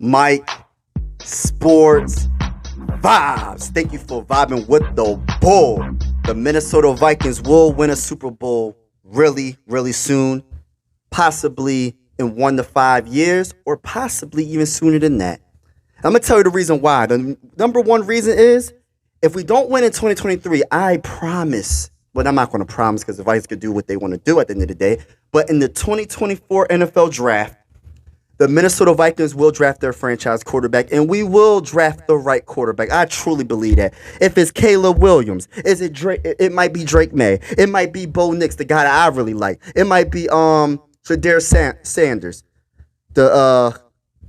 Mike, Sports, Vibes. Thank you for vibing with the Bull. The Minnesota Vikings will win a Super Bowl really, really soon, possibly in 1 to 5 years, or possibly even sooner than that. I'm going to tell you the reason why. The number one reason is if we don't win in 2023, I promise, but I'm not going to promise because the Vikings could do what they want to do at the end of the day, but in the 2024 NFL draft, the Minnesota Vikings will draft their franchise quarterback, and we will draft the right quarterback. I truly believe that. If it's Caleb Williams, is it Drake? It might be Drake May. It might be Bo Nix, the guy that I really like. It might be Shadir Sanders.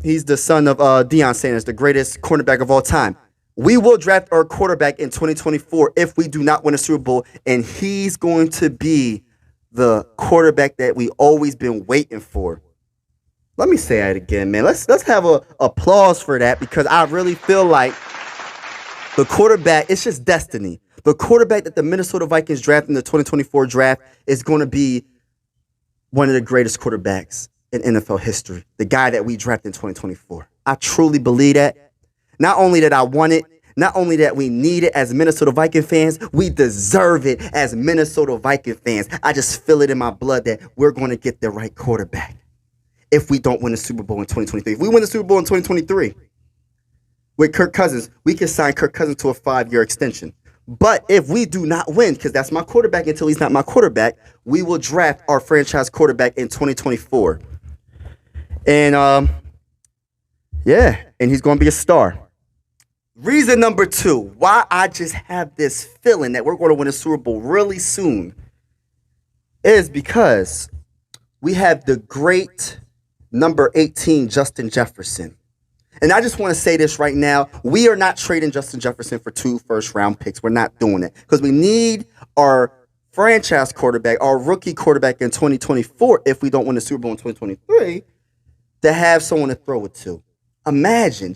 He's the son of Deion Sanders, the greatest cornerback of all time. We will draft our quarterback in 2024 if we do not win a Super Bowl, and he's going to be the quarterback that we always been waiting for. Let me say that again, man. Let's have a applause for that, because I really feel like the quarterback, it's just destiny. The quarterback that the Minnesota Vikings draft in the 2024 draft is going to be one of the greatest quarterbacks in NFL history. The guy that we drafted in 2024. I truly believe that. Not only that I want it, not only that we need it as Minnesota Viking fans, we deserve it as Minnesota Viking fans. I just feel it in my blood that we're going to get the right quarterback. If we don't win the Super Bowl in 2023. If we win the Super Bowl in 2023 with Kirk Cousins, we can sign Kirk Cousins to a 5-year extension. But if we do not win, because that's my quarterback until he's not my quarterback, we will draft our franchise quarterback in 2024. And, and he's going to be a star. Reason number 2, why I just have this feeling that we're going to win a Super Bowl really soon is because we have the great number 18, Justin Jefferson. And I just want to say this right now. We are not trading Justin Jefferson for 2 first-round picks. We're not doing it because we need our franchise quarterback, our rookie quarterback in 2024, if we don't win the Super Bowl in 2023, to have someone to throw it to. Imagine,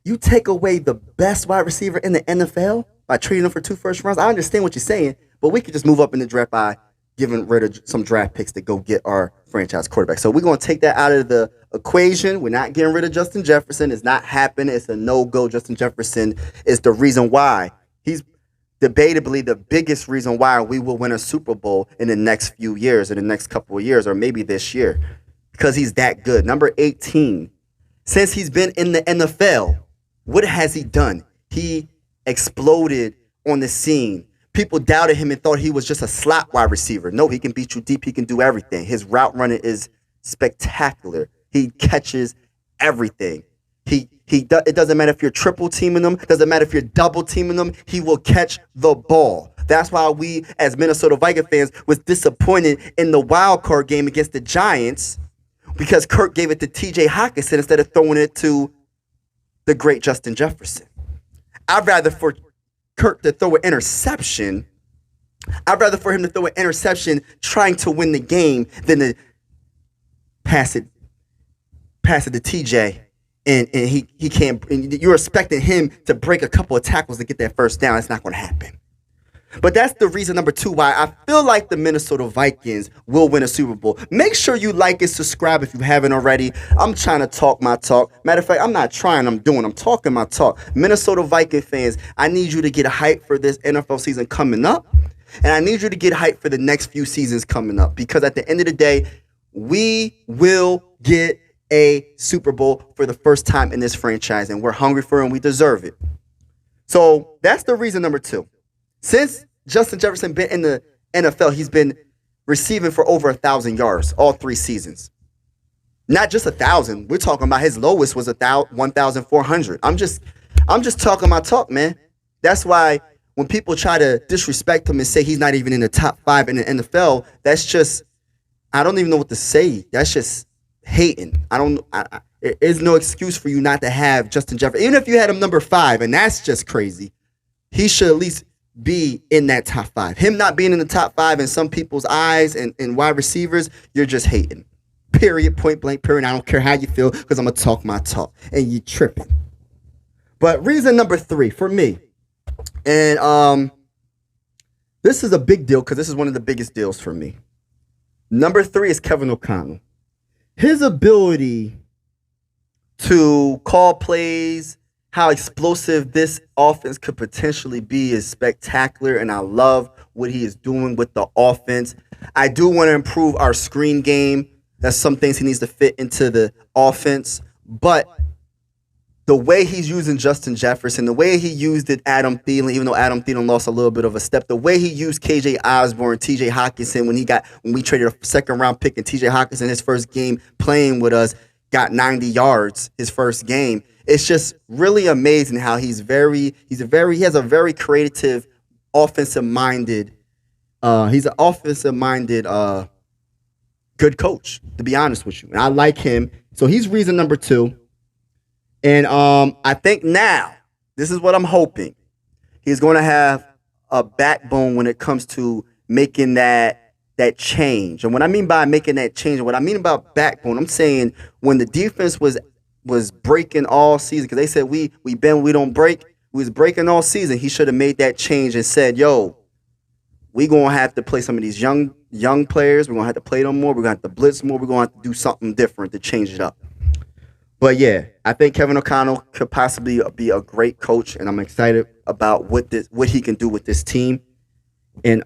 you take away the best wide receiver in the NFL by trading him for 2 first rounds. I understand what you're saying, but we could just move up in the draft by giving rid of some draft picks to go get our franchise quarterback. So we're going to take that out of the equation. We're not getting rid of Justin Jefferson. It's not happening. It's a no-go. Justin Jefferson is the reason why. He's debatably the biggest reason why we will win a Super Bowl in the next few years, in the next couple of years, or maybe this year, because he's that good. Number 18. Since he's been in the NFL, what has he done? He exploded on the scene. People doubted him and thought he was just a slot wide receiver. No, he can beat you deep. He can do everything. His route running is spectacular. He catches everything. It doesn't matter if you're triple teaming him. Doesn't matter if you're double teaming him. He will catch the ball. That's why we, as Minnesota Viking fans, was disappointed in the wild card game against the Giants because Kirk gave it to T.J. Hockenson instead of throwing it to the great Justin Jefferson. I'd rather for Kirk to throw an interception. I'd rather for him to throw an interception trying to win the game than to pass it to TJ and he can't. And you're expecting him to break a couple of tackles to get that first down. That's not going to happen. But that's the reason number 2 why I feel like the Minnesota Vikings will win a Super Bowl. Make sure you like and subscribe if you haven't already. I'm trying to talk my talk. Matter of fact, I'm not trying, I'm doing. I'm talking my talk. Minnesota Viking fans, I need you to get hyped for this NFL season coming up. And I need you to get hyped for the next few seasons coming up. Because at the end of the day, we will get a Super Bowl for the first time in this franchise. And we're hungry for it and we deserve it. So that's the reason number 2. Since Justin Jefferson been in the NFL, he's been receiving for over 1,000 yards all 3 seasons. Not just 1,000. We're talking about his lowest was 1,400. I'm just talking my talk, man. That's why when people try to disrespect him and say he's not even in the top 5 in the NFL, that's just, I don't even know what to say. That's just hating. There is no excuse for you not to have Justin Jefferson. Even if you had him number 5, and that's just crazy, he should at least be in that top 5. Him not being in the top 5 in some people's eyes and wide receivers, you're just hating. Period, point blank, period. I don't care how you feel because I'm going to talk my talk. And you tripping. But reason number 3 for me, and this is a big deal because this is one of the biggest deals for me. Number 3 is Kevin O'Connell. His ability to call plays. How explosive this offense could potentially be is spectacular, and I love what he is doing with the offense. I do want to improve our screen game. That's some things he needs to fit into the offense. But the way he's using Justin Jefferson, the way he used it Adam Thielen, even though Adam Thielen lost a little bit of a step, the way he used KJ Osborne, TJ Hawkinson when we traded a second round pick and TJ Hawkinson his first game playing with us got 90 yards his first game. It's just really amazing how he has a very creative offensive minded he's an offensive minded good coach, to be honest with you. And I like him. So he's reason number 2. And I think now, this is what I'm hoping. He's going to have a backbone when it comes to making that change. And what I mean by making that change, what I mean about backbone, I'm saying when the defense was breaking all season, because they said we bend, we don't break. We was breaking all season. He should have made that change and said, yo, we going to have to play some of these young players. We're going to have to play them more. We're going to have to blitz more. We're going to have to do something different to change it up. But yeah, I think Kevin O'Connell could possibly be a great coach, and I'm excited about what he can do with this team. And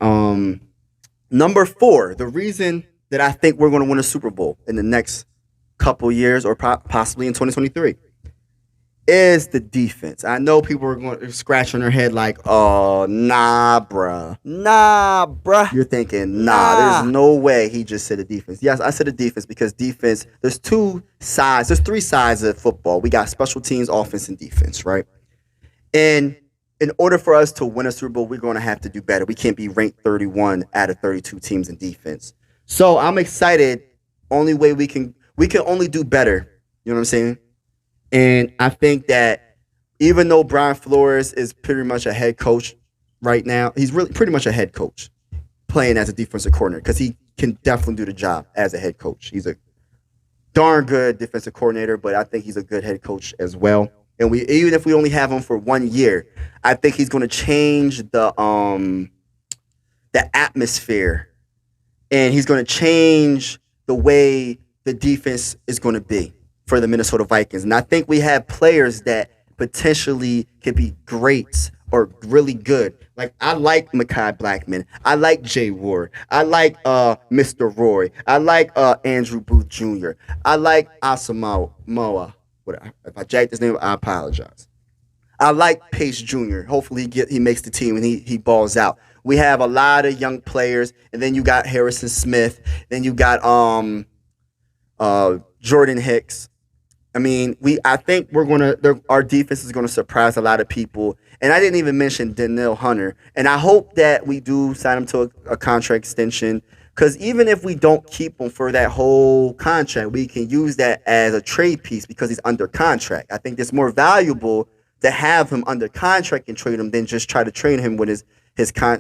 number 4, the reason that I think we're going to win a Super Bowl in the next couple years or possibly in 2023 is the defense. I know people are going to scratch on their head like, oh, nah, bruh. You're thinking, there's no way he just said the defense. Yes, I said the defense because defense, there's 3 sides of football. We got special teams, offense, and defense, right? And in order for us to win a Super Bowl, we're going to have to do better. We can't be ranked 31 out of 32 teams in defense. So I'm excited. Only way we can only do better. You know what I'm saying? And I think that even though Brian Flores is pretty much a head coach right now, he's really pretty much a head coach playing as a defensive coordinator because he can definitely do the job as a head coach. He's a darn good defensive coordinator, but I think he's a good head coach as well. And even if we only have him for 1 year, I think he's going to change the atmosphere, and he's going to change the way the defense is going to be for the Minnesota Vikings. And I think we have players that potentially could be great or really good. Like, I like Mekhi Blackman. I like Jay Ward. I like Mr. Roy. I like Andrew Booth Jr. I like Asamoah. If I jacked his name, I apologize. I like Pace Jr. Hopefully he makes the team and he balls out. We have a lot of young players, and then you got Harrison Smith. Then you got Jordan Hicks. I mean, I think our defense is gonna surprise a lot of people. And I didn't even mention Danielle Hunter. And I hope that we do sign him to a contract extension. Because even if we don't keep him for that whole contract, we can use that as a trade piece because he's under contract. I think it's more valuable to have him under contract and trade him than just try to trade him with his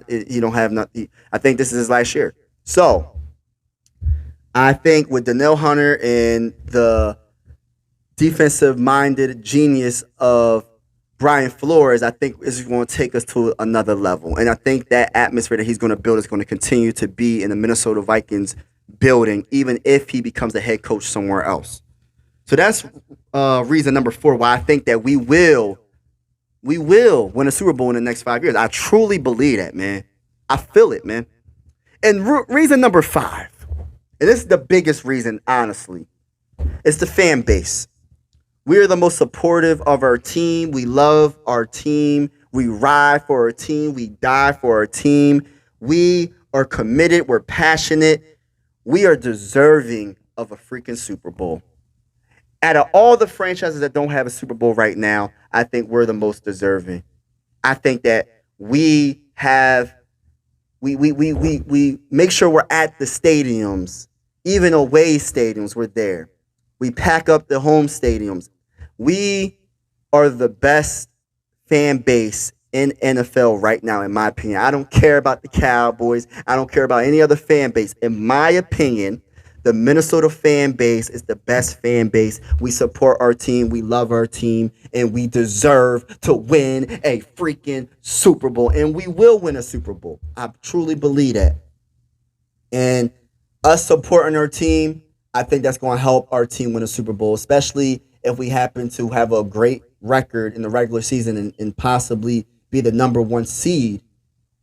he don't have nothing. I think this is his last year. So I think with Danielle Hunter and the defensive-minded genius of Brian Flores, I think is going to take us to another level. And I think that atmosphere that he's going to build is going to continue to be in the Minnesota Vikings building, even if he becomes the head coach somewhere else. So that's reason number 4 why I think that we will win a Super Bowl in the next 5 years. I truly believe that, man. I feel it, man. And reason number 5, and this is the biggest reason, honestly, it's the fan base. We're the most supportive of our team. We love our team. We ride for our team. We die for our team. We are committed. We're passionate. We are deserving of a freaking Super Bowl. Out of all the franchises that don't have a Super Bowl right now, I think we're the most deserving. I think that we make sure we're at the stadiums, even away stadiums, we're there. We pack up the home stadiums. We are the best fan base in NFL right now, in my opinion. I don't care about the Cowboys. I don't care about any other fan base. In my opinion, the Minnesota fan base is the best fan base. We support our team. We love our team. And we deserve to win a freaking Super Bowl. And we will win a Super Bowl. I truly believe that. And us supporting our team, I think that's going to help our team win a Super Bowl, especially if we happen to have a great record in the regular season and possibly be the number one seed,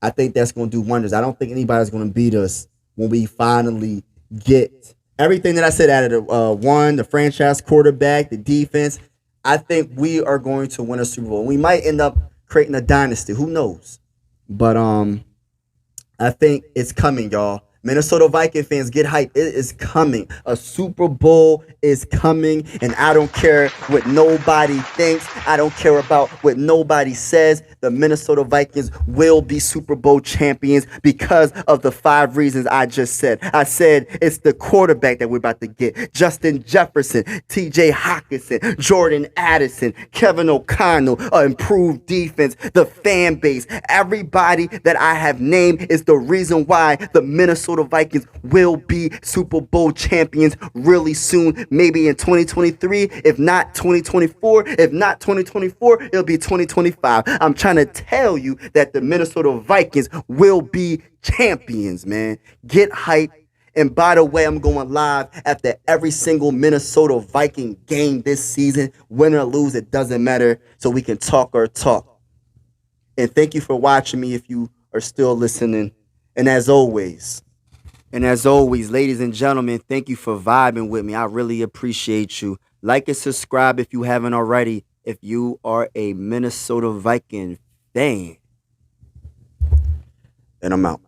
I think that's going to do wonders. I don't think anybody's going to beat us when we finally get everything that I said out of the franchise quarterback, the defense. I think we are going to win a Super Bowl. We might end up creating a dynasty. Who knows? But I think it's coming, y'all. Minnesota Viking fans, get hyped. It is coming. A Super Bowl is coming, and I don't care what nobody thinks. I don't care about what nobody says. The Minnesota Vikings will be Super Bowl champions because of the 5 reasons I just said. I said it's the quarterback that we're about to get. Justin Jefferson, TJ Hockenson, Jordan Addison, Kevin O'Connell, improved defense, the fan base. Everybody that I have named is the reason why the Minnesota Vikings will be Super Bowl champions really soon, maybe in 2023, if not 2024. If not 2024, it'll be 2025. I'm trying to tell you that the Minnesota Vikings will be champions, man. Get hyped. And by the way, I'm going live after every single Minnesota Viking game this season. Win or lose, it doesn't matter. So we can talk our talk. And thank you for watching me if you are still listening. And as always, ladies and gentlemen, thank you for vibing with me. I really appreciate you. Like and subscribe if you haven't already. If you are a Minnesota Viking fan. And I'm out.